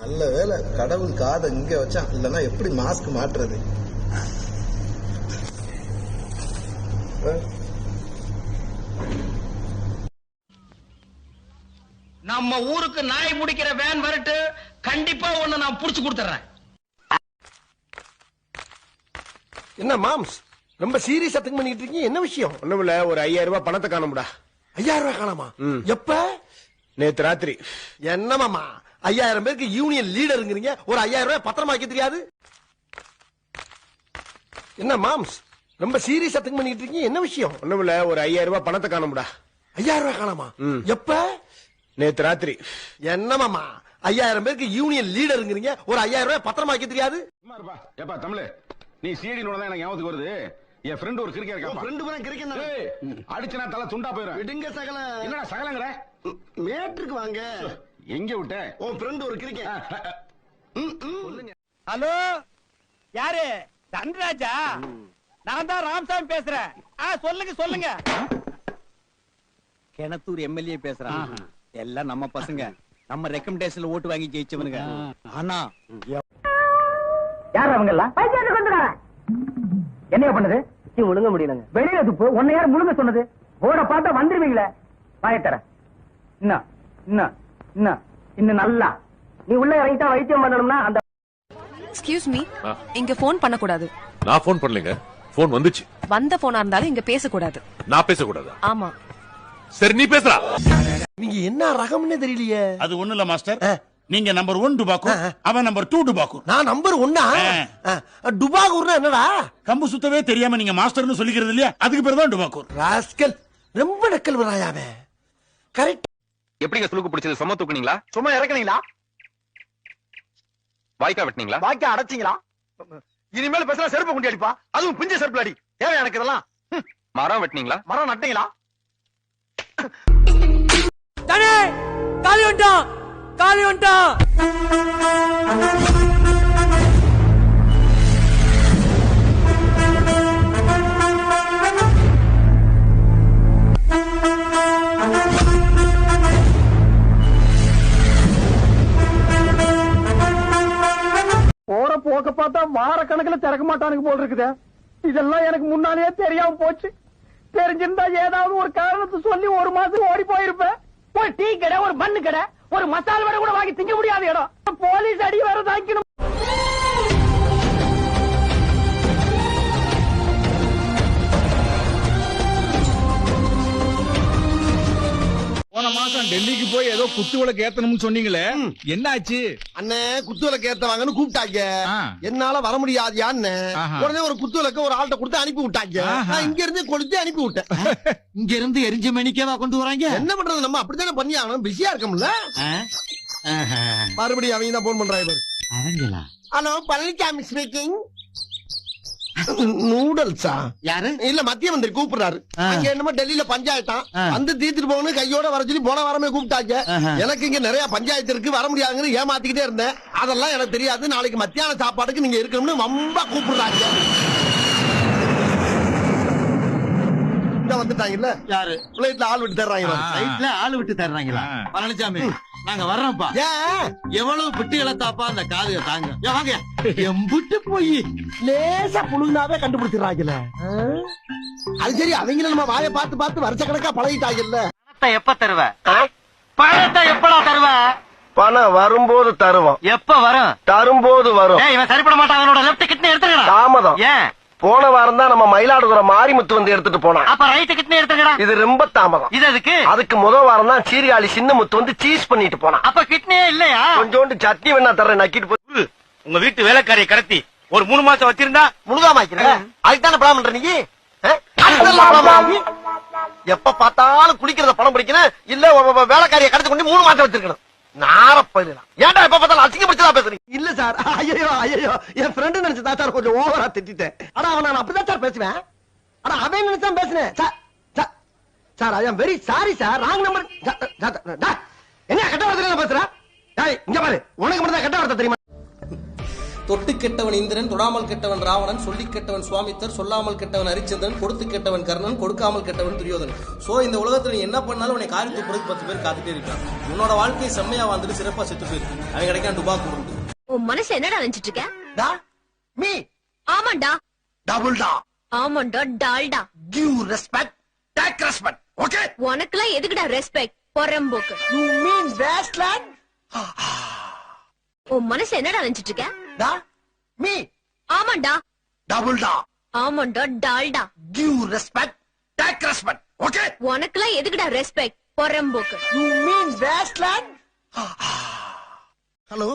நல்ல வேலை கடவுள் காதை இங்க வச்சான், இல்லன்னா எப்படி மாஸ்க் மாட்டுறது? நம்ம ஊருக்கு நாய் முடிக்கிற வேன் வரட்டு, கண்டிப்பா ஒண்ணு நான் புடிச்சு கொடுத்துறேன். என்ன மாம்ஸ் ரொம்ப சீரியஸா திங்க் பண்ணிட்டு இருக்கீங்க? என்ன விஷயம்? ஒண்ணுமில்ல, ஒரு 5000 ரூபாய் பணத்தை காணும்டா. 5000 ரூபாய் காணாமா? எப்ப? நேத்து ராத்திரி. என்ன மாமா 5000 பேருக்கு யூனியன் லீடருங்கிறீங்க, ஒரு 5000 ரூபாய் பத்திரமா வைக்க தெரியாது? என்ன மாம்ஸ் ரொம்ப சீரியஸா திங்க் பண்ணிட்டு இருக்கீங்க? என்ன விஷயம்? ஒண்ணுமில்ல, ஒரு 5000 ரூபாய் பணத்தை காணும்டா. 5000 ரூபாய் காணாமா? எப்ப? நேத்து ராத்திரி. என்ன மாமா 5000 பேருக்கு யூனியன் லீடருங்கிறீங்க, ஒரு 5000 ரூபாய் பத்திரமா வைக்க தெரியாது? ஏப்பா தமிழ், நீ சீடினோட தான் எனக்கு ஞாபகத்துக்கு வருது. என் ஃப்ரெண்ட் ஒரு கிரிக்கெட் இருக்கான். ஃப்ரெண்ட் பூரா கிரிக்கெட் அடிச்சனா தலை துண்டா போயிடும். விடுங்க சகல. என்னடா சகலங்கற? மேட்ருக்கு வாங்க. எங்க விட்ட? உன் ஃப்ரெண்ட் ஒரு கிரிக்கெட். ஹலோ, யாரு? தன்ராஜா? நான் தான் ராமசாமி பேசுறேன். சொல்லுங்க சொல்லுங்க. கிணத்தூர் எம்எல்ஏ பேசுறான். எல்லாம் நம்ம பசங்க, நம்ம ரெக்கமெண்டேஷன்ல ஓட்டு வாங்கி ஜெயிச்சவனுங்க. ஆனா யார் அவங்க எல்லாம்? பைத்தியத்துக்கு வந்துறாங்க. என்ன பண்ணுது? முழுங்க முடியலங்க. வெளியில துப்பு. உன்னை யார் முழுங்க சொன்னது? போட பார்த்தா வந்துருவீங்களே. வாயத்தர இன்னும் இன்னும் இன்னும் இன்னும் நல்லா நீ உள்ள இறங்கிட்டா வைத்தியம் பண்ணணும்னா அந்த. எக்ஸ்கியூஸ் மீ, இங்க போன் பண்ண கூடாது. நான் போன் பண்ணலங்க, போன் வந்துச்சு. வந்த போனா இருந்தாலும் இங்க பேச கூடாது. நான் பேச கூடாதா? ஆமா. சரி, நீ பேசுறா. நீங்க என்ன ரகம்னே தெரியலையே. அது ஒண்ணு இல்ல மாஸ்டர், நீங்க நம்பர் 1 டுபாக்கூர், அவன் நம்பர் 2 டுபாக்கூர். நான் நம்பர் 1. டுபாக்கூர்னா என்னடா? கம்பு சுத்தவே தெரியாம நீங்க மாஸ்டர்னு சொல்லிக்கிறது இல்லையா, அதுக்கு பேர் தான் டுபாக்கூர். ராஸ்கல், ரொம்ப நக்கல் வராயாவே. கரெக்ட். எப்படிங்க சுளுக்கு பிடிச்சது? சும்மா தூக்குனீங்களா? சும்மா இறக்குனீங்களா? வாய்க்கா வெட்டினீங்களா? வாய்க்கா அடைச்சிங்களா? இனிமேல் பேசுறா செருப்பு கொண்டு அடிப்பா, அதுவும் பிஞ்ச செருப்பு அடி. தேவை எனக்கு இதெல்லாம். மரம் வெட்டினீங்களா? மரம் நட்டீங்களா? தானே காலி வந்துட்டான், காலி வந்துட்டான். போற போக்க பார்த்தா வார கணக்குல திறக்க மாட்டானுங்க போல் இருக்குது. இதெல்லாம் எனக்கு முன்னாலேயே தெரியாம போச்சு. தெரிஞ்சிருந்தா ஏதாவது ஒரு காரணத்தை சொல்லி ஒரு மாசம் ஓடி போயிருப்பேன். ஒரு டீ கடை, ஒரு பண்ணு கடை, ஒரு மசால் வடை கூட வாங்கி திங்க முடியாத இடம். போலீஸ் அடி வேற தாக்கணும். போன மாசம் டெல்லிக்கு போய் ஏதோ குத்து விளக்கு ஏத்தணும்னு சொன்னீங்களே, என்னாச்சு? அண்ணே குத்து விளக்கு ஏத்தவாங்கன்னு கூப்பிட்டாங்க. என்னால வர முடியாதியான்னு உடனே ஒரு குத்து விளக்கு ஒரு ஆள்கிட்ட கொடுத்து அனுப்பி விட்டாங்க. நான் இங்க இருந்து கொளுத்தி அனுப்பி விட்டேன். இங்க இருந்து எரிஞ்ச மணிக்கேவா கொண்டு வராங்க? என்ன பண்றது, நம்ம அப்படித்தானே பண்ணி ஆகணும். பிஸியா இருக்கோம்ல. மறுபடியும் அவங்க தான் போன் பண்றாங்க பாரு. அவங்களா? Hello, Palanisamy speaking. நூடல்ஸா? யாரு? இல்ல, மத்திய மந்திரி கூப்பிடுறாரு. அங்க என்னமோ டெல்லியில பஞ்சாயத்தான், வந்து தீர்த்துட்டு போகணும் கையோட வர சொல்லி போன வாரமே கூப்பிட்டாங்க. எனக்கு இங்க நிறைய பஞ்சாயத்து இருக்கு, வர முடியாதுன்னு ஏமாத்திக்கிட்டே இருந்தேன். அதெல்லாம் எனக்கு தெரியாது. நாளைக்கு மத்தியான சாப்பாடுக்கு நீங்க இருக்கணும்னு ரொம்ப கூப்பிடுறாங்க. வந்துட்டாங்கல்ல. யாரு? பிளைட்ல ஆள் விட்டு தர்றாங்க. நைட்ல ஆளு விட்டு தர்றாங்களா? பழனிசாமி, நாங்க வர்றோம்ப்பா. எவ்வளவு பிட்டு இழத்தாப்பா அந்த காதுக தாங்க. வாங்க, எம்புட்டு போய் லேசா புழுந்தாவே கண்டுபிடிச்சிடறாங்கல்ல. அது சரி, அவங்கள நம்ம வாயை பார்த்து பார்த்து வருஷ கணக்கா பழகிட்டாங்கல்ல. பணத்தை எப்ப தருவ? பணத்தை எப்படா தருவ? பணம் வரும்போது தருவோம். எப்ப வரும்? தரும்போது வரும். இவன் சரிப்பட மாட்டான். அவனோட லெஃப்ட் கிட்னி எடுத்துக்கடா. தாமதம். ஏன்? போன வாரம் தான் நம்ம மயிலாடுதுறை மாரிமுத்து வந்து எடுத்துட்டு போனா. அப்ப ரைட் கிட்னி எடுத்துக்கடா. இது ரொம்ப தாமதம். இது எதுக்கு? அதுக்கு முதல் வாரம் தான் சீர்காழி சின்ன முத்து வந்து சீஸ் பண்ணிட்டு போனா. அப்ப கிட்னியே இல்லையா? கொஞ்சோண்டு சட்னி வேணா தர்றேன், நக்கிட்டு போய். உங்க வீட்டு வேலைக்காரியை கடத்தி ஒரு 3 மாசம் வச்சிருந்தா முழுகாம அதுதானே படம் பண்ற நீ. எப்ப பார்த்தாலும் குடிக்கிறத படம் பிடிக்கணும், இல்ல வேலைக்காரியை கடத்தி கொண்டு 3 மாசம் வச்சிருக்கணும். ஏன்டா எப்ப பார்த்தாலும் அசிங்கப்படுத்தா பேசுறீங்க? இல்ல சார், ஐயோ ஐயோ, என் ஃப்ரெண்ட் நினைச்சதா சார் கொஞ்சம் ஓவரா திட்டேன். ஆனா அவன் நான் அப்படிதான் சார் பேசுவேன். ஆனா அவன் நினைச்சா பேசுனேன் sir. Sir I am very sorry sir. Wrong number. என்ன கெட்ட வார்த்தை பேசுற? இங்க பாரு, உனக்கு மட்டும் தான் கெட்ட வார்த்தை தெரியுமா? தொட்டு கெட்டவன் இந்திரன், தொடாமல் கெட்டவன் ராவணன், சொல்லி கெட்டவன் சுவாமித்தர், சொல்லாமல் கெட்டவன் ஹரிச்சந்திரன், கொடுத்து கெட்டவன் கர்ணன், கொடுக்காமல் கெட்டவன் துரியோதனன். சோ இந்த உலகத்துல நீ என்ன பண்ணாலும் உன்னை காரியத்து போறதுக்கு 10 பேர் காத்துட்டே இருக்கான். உன்னோட வாழ்க்கையை செம்மையா வாழ்ந்துட்டு சிறப்பா செத்து போயிருக்கு. அவன் கிடைக்கான் டுபாக்கு உண்டு. உன் மனசு என்னடா நினைச்சிட்டு இருக்க? டா மீ ஆமாண்டா. டபுள் டா. ஆமாண்டா Dalda. Give respect, take respect. Okay? உனக்குலாம் எதுக்குடா ரெஸ்பெக்ட்? பொறம்போக்கு. You mean wasteland? உன் மனசு என்னடா நினைச்சிட்டு இருக்க? டா மீ ஆமாண்டா. டபுள் டா. ஆமாண்டா Dalda. Give respect, take respect. Okay? உனக்குலாம் எதுக்குடா ரெஸ்பெக்ட்? பொறம்போக்கு. You mean wasteland? ஹலோ,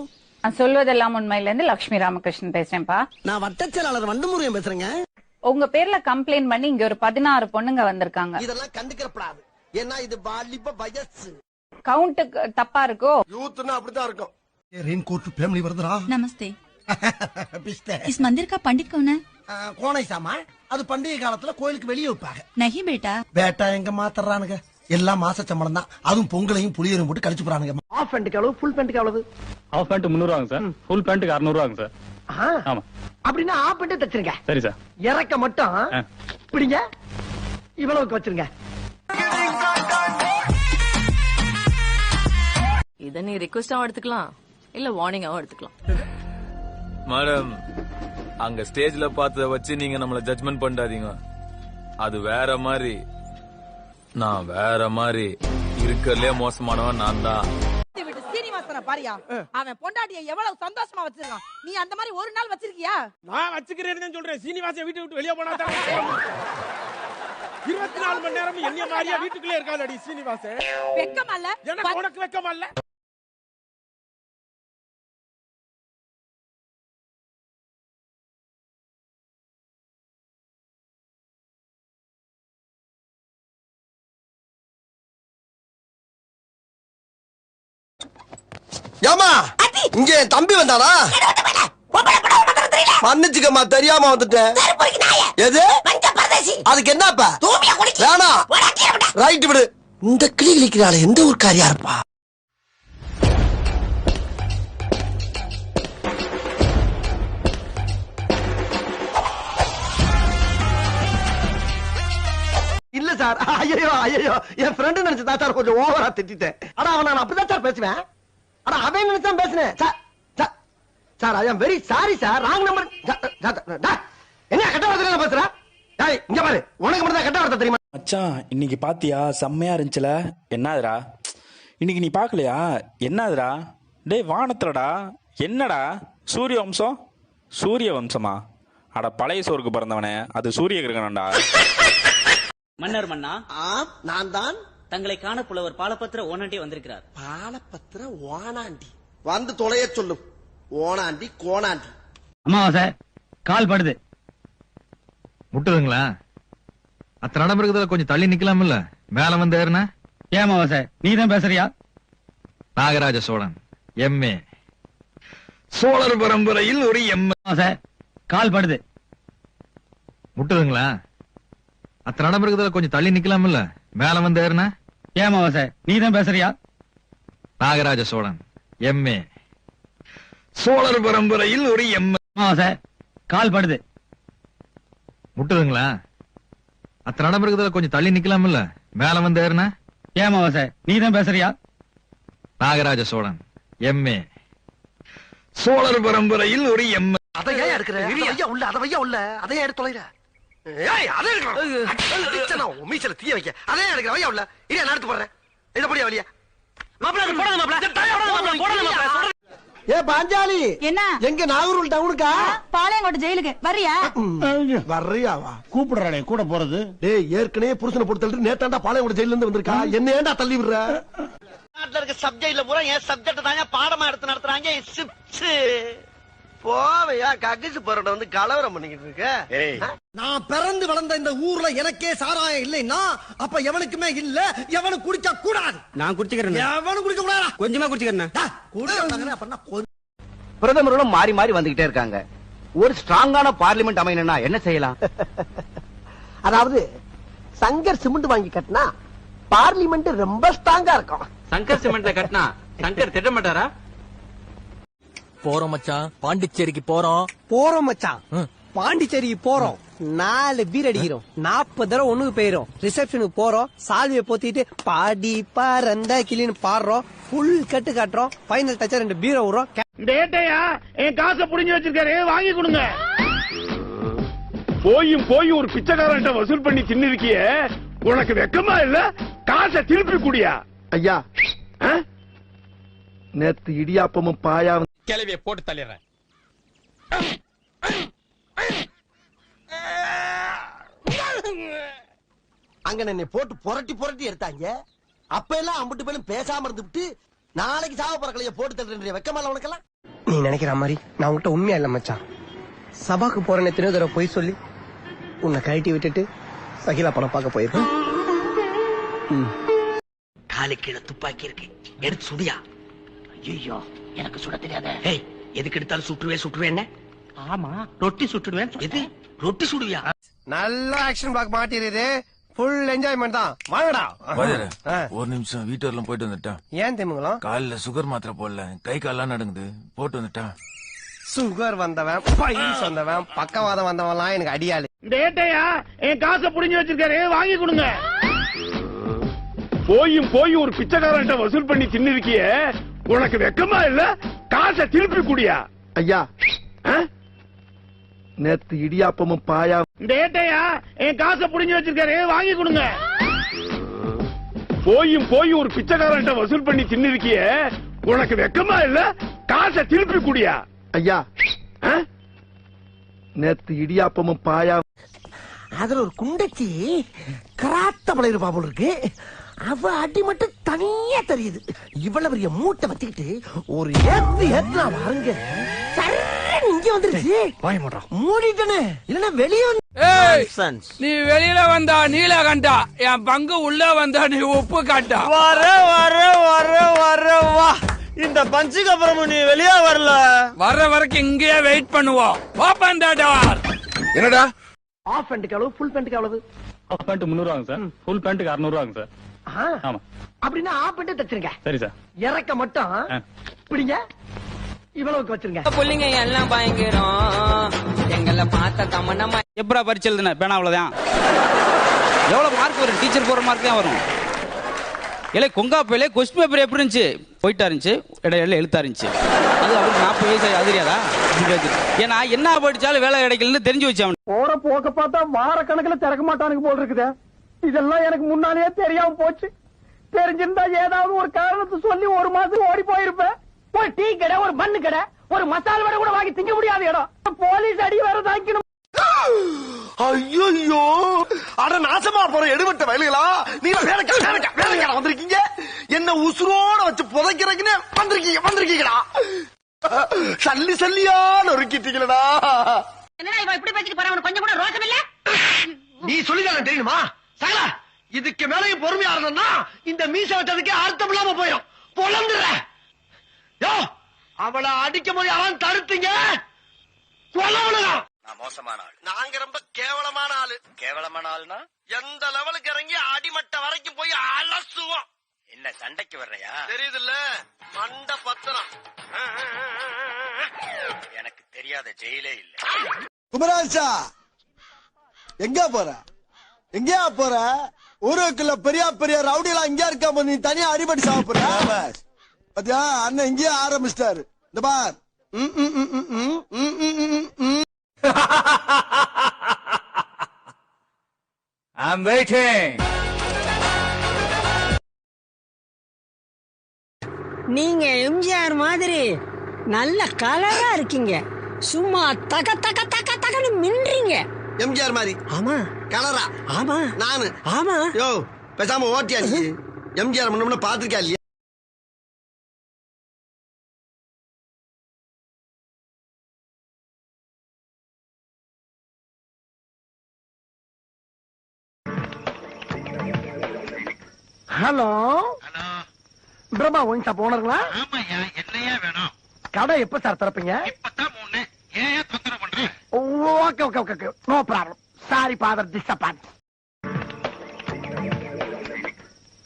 நான் சொல்வதெல்லாம் உண்மையில இருந்து லட்சுமி ராமகிருஷ்ணன் பேசுறேன்ப்பா. நான் வட்டச்செயலாளர் வண்டமுருகன் பேசுறேங்க. உங்க பேர்ல கம்ப்ளைண்ட் பண்ணி இங்க ஒரு 16 பொண்ணுங்க வந்திருக்காங்க. இதெல்லாம் கண்டுக்கிறப்படாது. ஏன்னா இது வாலிப வயசு. கவுண்ட் தப்பா இருக்கோ? யூத்னா அப்படிதான் இருக்கும். रेन कोट फैमिली वर्दरा நமஸ்தே. पिस्ते इस मंदिर का पंडित कौन है? கோனை சாமா. அது பண்டிகை காலத்துல கோயிலுக்கு வெளியே வைப்பாங்க. नहीं बेटा. பேட்டா எங்க மாத்தறானுங்க? எல்லாம் மாச சம்பளம் தான். அதுவும் பொங்கலையும் புளியரும் போட்டு கழிச்சு போறானுங்க. ஆஃப் பேண்ட்க்கு எவ்வளவு, ஃபுல் பேண்ட்க்கு எவ்வளவு? ஆஃப் பேண்ட் 300 ஆகும் சார், ஃபுல் பேண்ட் 600 ஆகும் சார். ஆமா. அப்படின்னா ஆஃப் பேண்ட் தச்சிருங்க. சரி சார். இறக்க மட்டும் பிடிங்க, இவ்வளவுக்கு வச்சிருங்க. இத நீ ரிக்வெஸ்டாவும் எடுத்துக்கலாம், இல்ல வார்னிங்காவும் எடுத்துக்கலாம். மேடம், அங்க ஸ்டேஜ்ல பார்த்தத வச்சு நீங்க நம்மள ஜட்ஜ்மெண்ட் பண்ணாதீங்க. அது வேற மாதிரி, நான் வேற மாதிரி. இருக்கறதுலே மோசமானவன் நான் தான். சீனிவாசன பாரியா, அவன் பொண்டாட்டிய எவ்வளவு சந்தோஷமா வச்சிருக்கான். நீ அந்த மாதிரி ஒரு நாள் வச்சிருக்கியா? நான் வச்சுக்கிறேன்னு சொல்றேன். சீனிவாசன் வீட்டை விட்டு வெளியே போனா தான் 24 மணி நேரம் என்ன மாதிரியா வீட்டுக்குள்ளே இருக்கானடி சீனிவாசன். வெக்கமா இல்ல? எனக்கு உனக்கு வெக்கமா இல்ல? ஏமா இங்க என் தம்பி வந்தானா? மன்னிச்சுக்கம்மா, தெரியாம வந்துட்டேன். எது அதுக்கு என்னப்பா? வேணாம், ரைட் விடு. இந்த கிளி கிளிக்கிறாள் எந்த ஊர்க்காரியா இருப்பா? இல்ல சார், ஐயோ ஐயோ, என் ஃப்ரெண்ட் நினைச்சு சார் கொஞ்சம் ஓவரா திட்டேன். ஆனா அவன் நான் அப்படிதான் சார் பேசுவேன். ஆனா அவன் நினைச்சா பேசுனேன் sir. Sir I am very sorry sir, wrong number. என்ன கெட்ட வார்த்தை பேசுற? டேய் இங்க பாரு, உனக்கு மட்டும் தான் கெட்ட வார்த்தை தெரியுமா? மச்சான், இன்னைக்கு பாத்தியா? செம்மையா இருந்துச்சுல. என்னதுடா இன்னைக்கு நீ பாக்கலையா? என்னதுடா? டேய் வானத்துலடா. என்னடா சூரிய வம்சம்? சூரிய வம்சமா? அட பழைய சோருக்கு பிறந்தவனே, அது சூரிய கிரகணம்டா. மன்னர் மன்னா, நான் தான். தங்களை காண புலவர் பாலபத்திர ஓனாண்டி வந்திருக்கிறார். பாலபத்திர ஓனாண்டி வந்து தொலைய சொல்லு. ஓனாண்டி கோனாண்டி. அம்மாவாசை கால் படுது. முட்டுதுங்களா? அத்தனை இடம் இருக்குதுல, கொஞ்சம் தள்ளி நிக்கலாம் இல்ல? மேல வந்து ஏறுனா? ஏமாவாசை நீ தான் பேசுறியா? நாகராஜ சோழன் எம்ஏ, சோழர் பரம்பரையில் ஒரு எம்ஏ. கால் படுது. முட்டுதுங்களா? அத்தனை இடம் இருக்குதுல, கொஞ்சம் தள்ளி நிக்கலாம் இல்ல? மேல வந்து ஏறுனா? ஏமாவாசை நீ தான் பேசுறியா? நாகராஜ சோழன் எம்ஏ, சோழர் பரம்பரையில் ஒரு எம்ஏ. கால் படுது. முட்டுதுங்களா? அத்தனை இடம் இருக்குதுல, கொஞ்சம் தள்ளி நிக்கலாம் இல்ல? மேல வந்து ஏறுனா? ஏமாவாசை நீ தான் பேசுறியா? நாகராஜ சோழன் எம்ஏ, சோழர் பரம்பரையில் ஒரு எம்ஏ. அதை ஏன் எடுக்கிற? ஐயா உள்ள, அதை வையா உள்ள, அதை ஏன் எடுத்து தொலைற? ஏய் அதை எடுக்கணும். மீச்சல தீய வைக்க அதே எடுக்கிற வையா உள்ள. இரு நான் எடுத்து போடுறேன். இத போடியா வழியா. மாப்ள போடுங்க மாப்ள. ஏ பாஞ்சாலி, என்ன எங்க நாகூர் டவுனுக்கா? பாளையங்கோட்டை ஜெயிலுக்கு வரியா? வர்றியாவா? கூப்பிடுறானே கூட போறது. டேய் ஏற்கனவே புருஷனை போட்டு தள்ளிட்டு நேத்தாண்டா பாளையங்கோட்டை ஜெயில இருந்து வந்திருக்கா. என்ன ஏன்டா தள்ளி விடுற? நாட்டுல இருக்க சப்ஜெக்ட்ல பூரா என் சப்ஜெக்ட் தாங்க பாடமா எடுத்து நடத்துறாங்க. சிப்ஸ் போவையா ககிசு பரோட வந்து கலவரம் பண்ணிக்கிட்டு இருக்க. நான் பிறந்து வளர்ந்த இந்த ஊர்ல எனக்கே சாராயம் இல்லைன்னா அப்ப எவனுக்குமே இல்ல. எவனுக்கு குடிக்க கூடாது. நான் குடிச்சுக்கிறேன். எவனுக்கு குடிக்க கூடாதா? கொஞ்சமா குடிச்சுக்கிறேன். பிரதமர்களும் மாறி மாறி வந்துகிட்டே இருக்காங்க. ஒரு ஸ்ட்ராங்கான பார்லிமெண்ட் அமையணும்னா என்ன செய்யலாம்? அதாவது சங்கர் சிமெண்ட் வாங்கி கட்டினா பார்லிமெண்ட் ரொம்ப ஸ்ட்ராங்கா இருக்கும். சங்கர் சிமெண்ட்ல கட்டினா சங்கர் திட்ட மாட்டாரா? போறோம் மச்சான், பாண்டிச்சேரிக்கு போறோம். போறோம் மச்சான், பாண்டிச்சேரிக்கு போறோம். 4 பீர் அடிக்கிறோம், 40 தடவை ஒண்ணுக்கு போயிரும். ரிசப்ஷனுக்கு போறோம், சால்வியை போத்திட்டு பாடி பறந்த கிளின்னு பாடுறோம். ஃபுல் கட்டு காட்டுறோம். ஃபைனல் டச்சா 2 பீரை விடுறோம். டேட்டையா என் காசை புடிஞ்சு வச்சிருக்காரு, வாங்கி கொடுங்க. போய் ஒரு பிச்சைக்காரன்ட்ட வசூல் பண்ணி தின்னிருக்கிய, உனக்கு வெக்கமா இல்ல? காசை திருப்பி குடியா. ஐயா, நேத்து இடியாப்பமும் பாயா கிளவிய போட்டு தள்ளிடுறேன். அங்க என்னை போட்டு புரட்டி எடுத்தாங்க. அப்ப எல்லாம் அம்பிட்டு பேரும் பேசாம இருந்துட்டு நாளைக்கு சாவ பறக்கலைய போட்டு தள்ளுற வெக்கமா உனக்கெல்லாம்? நீ நினைக்கிற மாதிரி நான் உங்ககிட்ட உண்மையா இல்ல மச்சான். சபாக்கு போறேன்னு எத்தனையோ தடவை போய் சொல்லி உன்னை கழட்டி விட்டுட்டு சகிலா படம் பார்க்க போயிருக்கேன். காலு கீழே துப்பாக்கி இருக்கு, எடுத்து சுடியா. ஐயோ, எனக்கு சுட தெரியாத. ஏய், எதுக்கு எடுத்தாலும் சுட்டுருவேன். ஆமா, ரொட்டி சுட்டுடுவேன். எது ரொட்டி சுடுவியா? நல்ல ஆக்ஷன் பிளாக் மாட்டிருது. ஃபுல் என்ஜாய்மெண்ட் தான். வாங்கடா. ஒரு நிமிஷம் வீட்டுல போயிட்டு வந்துட்டேன். ஏன் தெரியுங்களா? காலைல சுகர் மாத்திரை போடல, கை கால்லாம் நடுங்குது, போட்டு வந்துட்டேன். சுகர் வந்தவன், பைல்ஸ் வந்தவன், பக்கவாதம் வந்தவன்லாம் எனக்கு அடியாளு. டேட்டையா என் காசை புடிஞ்சு வச்சிருக்காரு, வாங்கி கொடுங்க. போய் ஒரு பிச்சைக்காரன்ட்ட வசூல் பண்ணி தின்னிருக்கிய, உனக்கு வெக்கமா இல்ல? காசை திருப்பி குடியா. ஐயா, நேத்து இடியாப்பமும் பாயா. டேட்டையா என் காசை புடிஞ்சு வச்சிருக்காரு, வாங்கி கொடுங்க. போய் ஒரு பிச்சைக்காரன்ட்ட வசூல் பண்ணி தின்னிருக்கிய, உனக்கு வெக்கமா இல்ல? காசை திருப்பி குடியா. ஐயா, நேத்து இடியாப்பமும் பாயா. அதுல ஒரு குண்டச்சி கராத்த பழையிருப்பா போல இருக்கு. அவ அடி மட்டும் தனியா தெரியுது. இவ்வளவு பெரிய மூட்டை வச்சுக்கிட்டு ஒரு ஏத்து பாருங்க, இங்க வந்துருச்சு. மூடிட்டனே, இல்லன்னா வெளியே. நீ வெளியில வந்தா நீலகண்டா, என் பங்கு உள்ள வந்தா நீ உப்பு காட்டா. வா. இந்த பஞ்சுக்கு அப்புறம் நீ வெளியே வரல. வர வரைக்கும் இங்கேயே வெயிட் பண்ணுவோம். Open the door. என்னடா? ஆஃப் பேண்ட்க்கு எவ்வளவு, ஃபுல் பேண்ட்க்கு எவ்வளவு? Half pant 300 sir, full pant 600 sir. ஆமா. அப்படின்னா ஆஃப் பேண்ட் தச்சிருங்க. சரி சார். இறக்க மட்டும் பிடிங்க, இவ்வளவுக்கு வச்சிருங்க. புள்ளிங்க எல்லாம் பயங்கரம், எங்களை பார்த்த தமனமா. எப்படா பரிச்சை எழுதுன? பேனா அவ்வளவுதான். எவ்வளவு மார்க் வரும்? டீச்சர் போற மார்க் தான் வரும். இல்லை கொங்காப்பையில கொஸ்டின் பேப்பர் எப்படி இருந்துச்சு? போயிட்டா இருந்துச்சு, இடையில எழுத்தா இருந்துச்சு. அது அவருக்கு 40 வயசு, அது தெரியாதா? ஏன்னா என்ன படிச்சாலும் வேலை கிடைக்கலன்னு தெரிஞ்சு வச்சு. அவன் போற போக்க பார்த்தா வார கணக்குல திறக்க மாட்டானுங்க போல் இருக்குதே. இதெல்லாம் எனக்கு முன்னாலேயே தெரியாம போச்சு. தெரிஞ்சிருந்தா ஏதாவது ஒரு காரணத்தை சொல்லி 1 மாசம் ஓடி போயிருப்பேன். ஒரு டீ கடை, ஒரு மண்ணு கடை, ஒரு மசால் வடை கூட வாங்கி திங்க முடியாத இடம். போலீஸ் அடி வேற தாக்கணும். ஐயோ, அட நாசமா போற எடுபட்ட வயலுகளா, நீங்க வேலைக்கார வந்திருக்கீங்க. என்ன உசுரோட வச்சு புதைக்கிறதுன்னு வந்திருக்கீங்களா? சல்லியா நொறுக்கிட்டீங்களா? என்னடா இவன் இப்படி பேசிட்டு போறான், கொஞ்சம் கூட ரோஷம் இல்ல? நீ சொல்லிதான் தெரியுமா சகல? இதுக்கு மேலையும் பொறுமையா இருந்தா இந்த மீச வச்சதுக்கே அர்த்தம் இல்லாம போயிடும். பொழந்துற அவளை அடிக்கும் போது அவன் தடுத்தீங்க. மோசமான ஆளு. நாங்க ரொம்ப கேவலமான ஆளு. கேவலமான ஆளுனா எந்த லெவலுக்கு இறங்கி அடிமட்ட வரைக்கும் போய் அலசுவோம். என்ன சண்டைக்கு வர்றையா? தெரியுது இல்ல, மண்ட பத்திரம். எனக்கு தெரியாத ஜெயிலே இல்ல. குமராஜா, எங்க போற? ஊருக்குள்ள பெரிய ரவுடிலாம் இங்க இருக்க, நீ தனியா அடிபடி சாப்பிடுற. பாத்தியா, அண்ணன் இங்கேயே ஆரம்பிச்சிட்டாரு. இந்த பார். I'm waiting. நீங்க எம்ஜிஆர் மாதிரி நல்ல கலரா இருக்கீங்க. சும்மா தகன்னு மின்றீங்க. எம்ஜிஆர் மாதிரி? ஆமா. கலரா? ஆமா. நானு? ஆமா. யோ, பேசாம ஓட்டியாச்சு. எம்ஜிஆர் முன்ன பாத்துருக்கா இல்லையா? ஹலோ, பிரம்மா ஒயின் ஷாப் ஓனருங்களா? ஆமாயா, என்னையா வேணும்? கடை எப்ப சார் திறப்பீங்க? இப்பதான் 3. ஏன் தொந்தரவு பண்ற? Okay, no problem. Sorry father disappoint.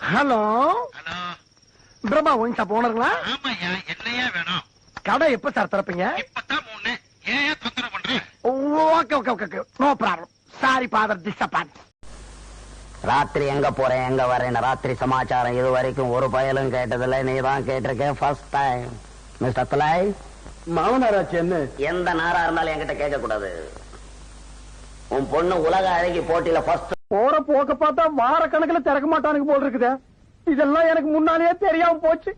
Hello, Brahma wine shop ஓனருங்களா? ஆமாயா, என்னையா வேணும்? கடை எப்ப சார் திறப்பீங்க? Okay okay okay no problem. Sorry father disappoint. ராத்திரி எங்க போறேன் எங்க வரேன் ராத்திரி சமாச்சாரம் இது வரைக்கும் ஒரு பயலும் கேட்டதில்லை. நீ தான் கேட்டிருக்கேன் ஃபர்ஸ்ட் டைம். மிஸ்டர் தலாய் மாமனாராச்சு என்ன? எந்த நாரா இருந்தாலும் என்கிட்ட கேட்க கூடாது. உன் பொண்ணு உலக அழகி போட்டியில ஃபர்ஸ்ட். போற போக்க பார்த்தா வார கணக்குல திறக்க மாட்டானுங்க போல் இருக்குதே. இதெல்லாம் எனக்கு முன்னாலேயே தெரியாம போச்சு.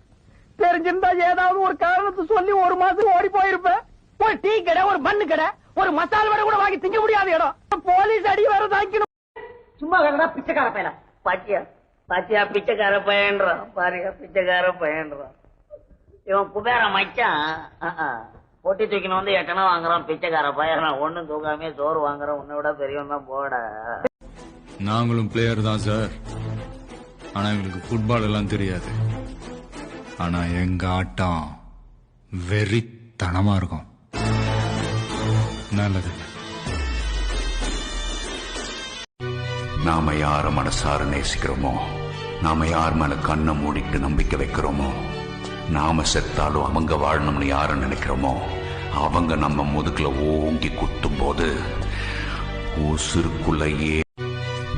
தெரிஞ்சிருந்தா ஏதாவது ஒரு காரணத்தை சொல்லி ஒரு மாசம் ஓடி போயிருப்பேன். ஒரு டீ கடை, ஒரு மண்ணு கடை, ஒரு மசால் வடை கூட வாங்கி திங்க முடியாத இடம். போலீஸ் அடி வர தாக்கணும். சும்மா வேணா பிச்சைக்கார பையனா பாத்தியா பாத்தியா பிச்சைக்கார பையன்றான் பாருங்க பிச்சைக்கார பையன்றான். இவன் குபேர மச்சான் பொட்டி தூக்கின்னு வந்து எட்டனா வாங்குறான் பிச்சைக்கார பையன். ஒண்ணும் தூக்காமே சோறு வாங்குறான். உன்னை விட பெரியவன் தான் போட. நாங்களும் பிளேயர் தான் சார். ஆனா எங்களுக்கு ஃபுட்பால் எல்லாம் தெரியாது. ஆனா எங்க ஆட்டம் வெறித்தனமா இருக்கும். நல்லது. நாம யார மனசார நேசிக்கிறோமோ, நாம யார் மேல கண்ணை மூடிட்டு நம்பிக்கை வைக்கிறோமோ, நாம செத்தாலும் அவங்க வாழணும்னு யார நினைக்கிறோமோ, அவங்க நம்ம முதுகுல ஓங்கி குத்தும் போது உசுருக்குள்ளேயே.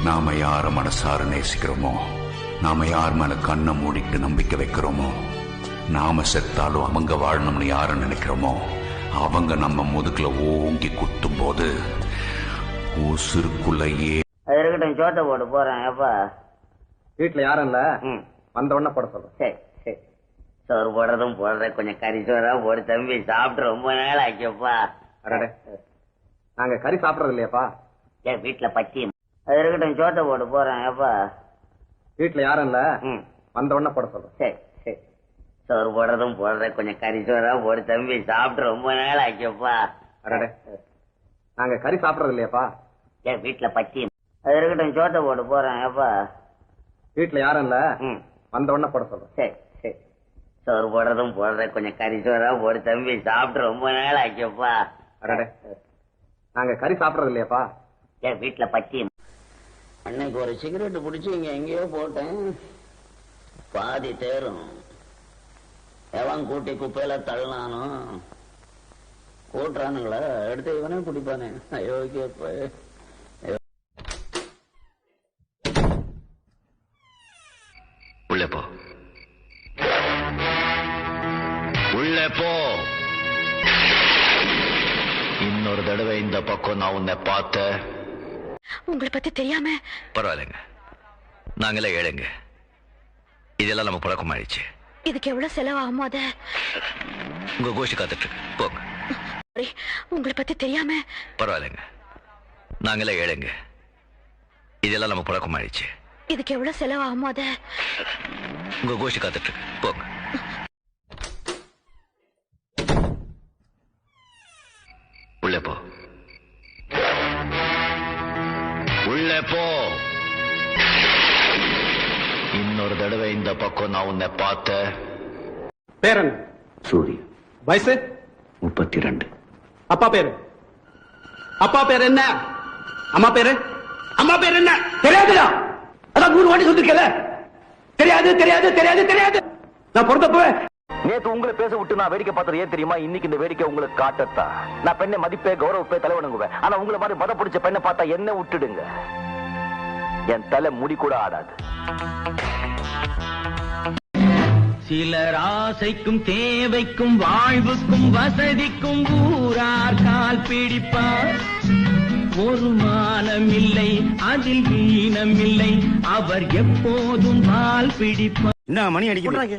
நாம யார மனசார நேசிக்கிறோமோ, நாம யார் மேல கண்ணை மூடிட்டு நம்பிக்கை வைக்கிறோமோ, நாம செத்தாலும் அவங்க வாழணும்னு யார நினைக்கிறோமோ, அவங்க நம்ம முதுகுல ஓங்கி குத்தும் போது உசுருக்குள்ளேயே. இருக்கட்டும் சோத்த போட்டு போறேன். எப்பா வீட்டுல யாரும் இல்ல, வந்த உடனே போட சொல்றேன். சரி சரி. சோறு போடுறதும் போடுறேன். கொஞ்சம் கறி சோறா போடு தம்பி. சாப்பிட்டு ரொம்ப நாள் ஆச்சப்பா. நாங்க கறி சாப்பிடறது இல்லையாப்பா? ஏன் வீட்டுல பச்சி. அது இருக்கட்டும் சோத்த போட்டு போறேன். எப்பா வீட்டுல யாரும் இல்ல, வந்த உடனே போட சொல்றேன். சரி சரி. சோறு போடுறதும் போடுறேன். கொஞ்சம் கறி சோறா போடு தம்பி. சாப்பிட்டு ரொம்ப நாள் ஆச்சப்பா. நாங்க கறி சாப்பிடறது இல்லையாப்பா? ஏன் வீட்டுல பச்சி. அது இருக்கட்டும் சோத்த போட்டு போறேன். எப்பா வீட்டுல யாரும் இல்ல, வந்த உடனே போட சொல்றேன். சரி சரி. சோறு போடுறதும் போடுறேன். கொஞ்சம் கறி சோறா போடு தம்பி. சாப்பிட்டு ரொம்ப நாள் ஆச்சப்பா. நாங்க கறி சாப்பிடறது இல்லையாப்பா? ஏன் வீட்டுல பச்சி. அன்னைக்கு ஒரு சிகரெட் பிடிச்சி இங்க எங்கேயோ போட்டேன். பாதி தேரும். எவன் கூட்டி குப்பையில தள்ளானோ கூட்டுறானுங்களா எடுத்து இவனே குடிப்பானே. அயோக்கியப்ப. உள்ளே போ, உள்ளே போ. இன்னொரு தடவை இந்த பக்கம் நான் உன்னை பார்த்த. உங்களை பத்தி தெரியாம. பரவாயில்லைங்க, நாங்களே ஏழைங்க. இதெல்லாம் நம்ம பழக்கம் ஆயிடுச்சு. இதுக்கு எவ்வளவு செலவாகுமோ அத உங்க கோஷ்டி காத்துட்டு போங்க. உங்களை பத்தி தெரியாம. பரவாயில்லைங்க, நாங்களே ஏழைங்க. இதெல்லாம் நம்ம பழக்கம் ஆயிடுச்சு. இதுக்கு எவ்வளவு செலவாகுமோ அத உங்க கோஷ்டி காத்துட்டு போங்க. உள்ளே போ, உள்ளே போ. இன்னொரு தடவை இந்த பக்கம் நான் உன்னை பார்த்த. பேரன் சூரிய. வயசு 32. அப்பா பேரு? அப்பா பேரு என்ன? அம்மா பேரு? அம்மா பேரு என்ன? தெரியாதுடா. அதான் 3 வாட்டி சொல்லிருக்கல. தெரியாது தெரியாது தெரியாது தெரியாது. நான் பொறுத்தப்ப நேத்து உங்களை பேச விட்டு நான் வேடிக்கை பார்த்தது ஏன் தெரியுமா? இன்னைக்கு இந்த வேடிக்கை உங்களுக்கு காட்டத்தான். நான் பெண்ணை மதிப்பே கௌரவப்பே தலைவனுங்குவேன். ஆனா உங்களை மாதிரி மத பிடிச்ச பெண்ணை பார்த்தா என்ன விட்டுடுங்க, என் தலை முடி கூட ஆடாது. சிலர் ஆசைக்கும் தேவைக்கும் வாழ்வுக்கும் வசதிக்கும் ஊரார் கால் பிடிப்பார். ஒரு மானம் இல்லை அதில் வீணம் இல்லை, அவர் எப்போதும் கால் பிடிப்பார். என்ன மணி அடிக்கிறாங்க?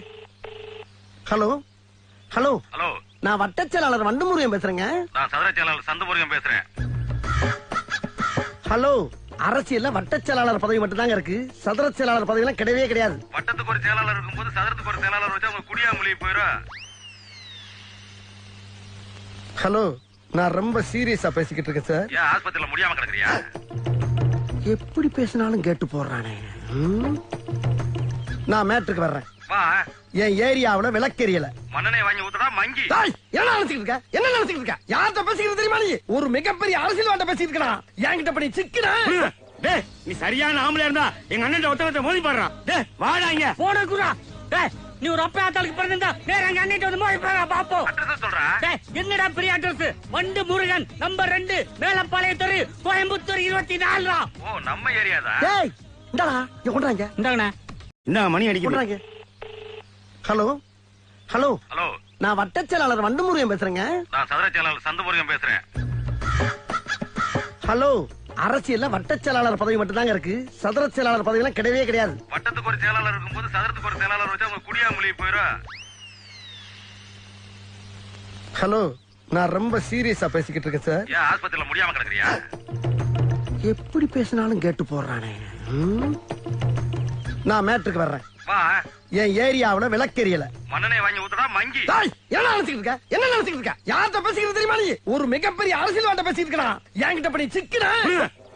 ஹலோ ஹலோ ஹலோ, நான் வட்டச் செயலாளர் வண்டுமுருகன் பேசுறேங்க. நான் சதுர செயலாளர் சந்தமுருகன் பேசுறேன். ஹலோ, அரசியல்ல வட்டச் செயலாளர் பதவி மட்டும் தாங்க இருக்கு. சதுர செயலாளர் பதவி எல்லாம் கிடையவே கிடையாது. வட்டத்துக்கு ஒரு செயலாளர் இருக்கும்போது சதுரத்துக்கு ஒரு செயலாளர் வச்சா அவங்க குடியா மொழி போயிடும். ஹலோ, நான் ரொம்ப சீரியஸா பேசிக்கிட்டு இருக்கேன் சார். ஏன் ஆஸ்பத்திரியில முடியாம கிடக்குறியா? எப்படி பேசினாலும் கேட்டு போடுறானே. நான் மேட்ருக்கு வர்றேன். வா. என் ஏரியாவுல விளக்கெரியல. மண்ணெண்ணெய் வாங்கி ஊத்துடா மங்கி. என்ன நினைச்சிட்டு இருக்க? என்ன நினைச்சிட்டு இருக்க? யார்கிட்ட பேசிக்கிறது தெரியுமா நீ? ஒரு மிகப்பெரிய அரசியல்வாட்ட பேசிட்டு இருக்கா. என்கிட்ட பண்ணி சிக்கனா? நீ சரியான ஆம்பளை இருந்தா எங்க அண்ணன் ஒருத்தவத்தை மோதி பாடுறான். வாடா இங்க. போன குரா. நீ ஒரு அப்பா ஆத்தாளுக்கு பிறந்திருந்தா நேரா எங்க அண்ணிட்டு வந்து மோதி பாப்போம். என்னடா பெரிய அட்ரஸ்? வண்டு முருகன் நம்பர் 2 மேலப்பாளையம் தெரு கோயம்புத்தூர் 24. ஓ நம்ம ஏரியாதா? டேய் இந்தாடா இங்க கொண்டாங்க. இந்தாங்கண்ணே. என்ன மணி அடிக்குது? ஹலோ ஹலோ ஹலோ, நான் வட்டச் செயலாளர் வண்டுமுருகன் பேசுறேங்க. நான் சதுர செயலாளர் சந்தமுருகன் பேசுறேன். ஹலோ, அரசியல்ல வட்டச் செயலாளர் பதவி மட்டும் தாங்க இருக்கு. சதுர செயலாளர் பதவி எல்லாம் கிடையவே கிடையாது. வட்டத்துக்கு ஒரு செயலாளர் இருக்கும்போது சதுரத்துக்கு ஒரு செயலாளர் வச்சா அவங்க குடியா மொழி போயிடும். ஹலோ, நான் ரொம்ப சீரியஸா பேசிக்கிட்டு இருக்கேன் சார். ஏன் ஆஸ்பத்திரியில முடியாம கிடக்குறியா? எப்படி பேசினாலும் கேட்டு போடுறானே. நான் மேட்ருக்கு வர்றேன். வா. என் ஏரியாவுல விளக்கெரியல. மண்ணனை வாங்கி ஊத்துடா மங்கி. என்ன நினைச்சிட்டு இருக்க? என்ன நினைச்சிட்டு இருக்க? யார்கிட்ட பேசிக்கிறது தெரியுமா நீ? ஒரு மிகப்பெரிய அரசியல்வாட்ட பேசிட்டு இருக்கா. என்கிட்ட பண்ணி சிக்கினா.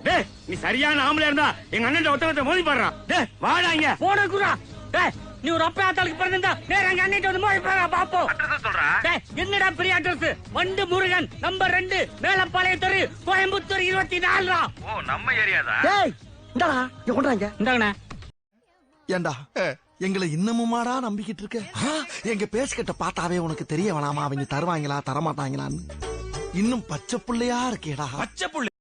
டேய், நீ சரியான ஆம்பளையா இருந்தா எங்க அண்ணன் ஒருத்தவங்க மோதி பாடுறான். டேய் வாடா இங்க. போன குரா. டேய் நீ ஒரு அப்பா ஆத்தாளுக்கு பிறந்திருந்தா நேரா எங்க அண்ணிட்டு வந்து மோதி பாப்போம். அட்ரஸ் சொல்றா. டேய் என்னடா பெரிய அட்ரஸ்? வண்டு முருகன் நம்பர் 2 மேலப்பாளையம் தெரு கோயம்புத்தூர் 24. ஓ நம்ம ஏரியாதா? டேய் இந்தாடா இங்க கொண்டாங்க. இந்தாங்கண்ணே. ஏண்டா எங்களை இன்னமுமாடா நம்பிக்கிட்டு இருக்க? எங்க பேசிக்கிட்ட பார்த்தாவே உனக்கு தெரிய வேணாமா அவங்க தருவாங்களா தரமாட்டாங்களான்னு? இன்னும் பச்சை புள்ளையா இருக்கேடா. பச்சை புள்ளை.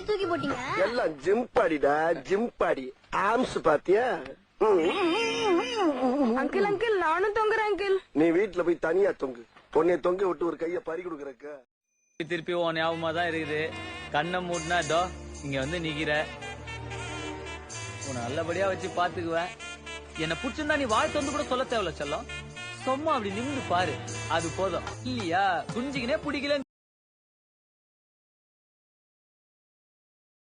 தூக்கி போட்டீங்க. எல்லாம் ஜிம் பாடிடா, ஜிம் பாடி. ஆம்ஸ் பாத்தியா? அங்கிள் அங்கிள் நானும் தொங்குறேன் அங்கிள். நீ வீட்டுல போய் தனியா தொங்கு. உன்னை தொங்க விட்டு ஒரு கைய பறி கொடுக்கறக்க. திருப்பி உன் ஞாபகமா தான் இருக்குது. கண்ணை மூடினா இதோ இங்க வந்து நிக்கிற. உன்னை நல்லபடியா வச்சு பாத்துக்குவேன். என்ன பிடிச்சிருந்தா நீ வாழ்த்து வந்து கூட சொல்ல தேவையில்ல செல்லம். சும்மா அப்படி நிமிந்து பாரு, அது போதும். இல்லையா குஞ்சிக்கினே பிடிக்கல.